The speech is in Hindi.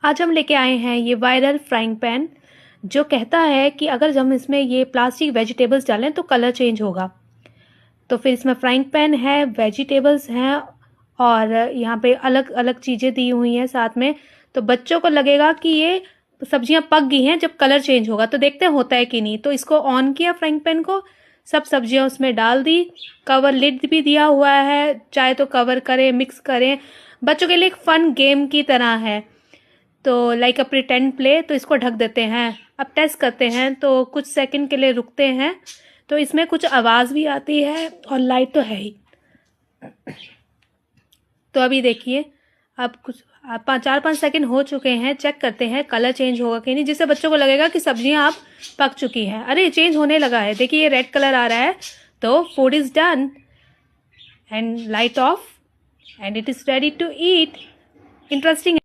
आज हम लेके आए हैं ये वायरल फ्राइंग पैन जो कहता है कि अगर हम इसमें ये प्लास्टिक वेजिटेबल्स डालें तो कलर चेंज होगा। तो फिर इसमें फ्राइंग पैन है, वेजिटेबल्स हैं और यहाँ पे अलग अलग चीज़ें दी हुई हैं साथ में। तो बच्चों को लगेगा कि ये सब्जियां पक गई हैं जब कलर चेंज होगा, तो देखते हैं होता है कि नहीं। तो इसको ऑन किया फ्राइंग पैन को, सब सब्जियां उसमें डाल दी, कवर लिड भी दिया हुआ है, चाहे तो कवर करें, मिक्स करें। बच्चों के लिए एक फन गेम की तरह है, तो लाइक अ प्रिटेंड प्ले। तो इसको ढक देते हैं। अब टेस्ट करते हैं, तो कुछ सेकंड के लिए रुकते हैं, तो इसमें कुछ आवाज़ भी आती है और लाइट तो है ही। तो अभी देखिए, अब कुछ 4-5 सेकंड हो चुके हैं। चेक करते हैं कलर चेंज होगा कि नहीं, जिससे बच्चों को लगेगा कि सब्जियां आप पक चुकी हैं। अरे चेंज होने लगा है, देखिए ये रेड कलर आ रहा है, तो food is done and light off and it is ready to eat. Interesting.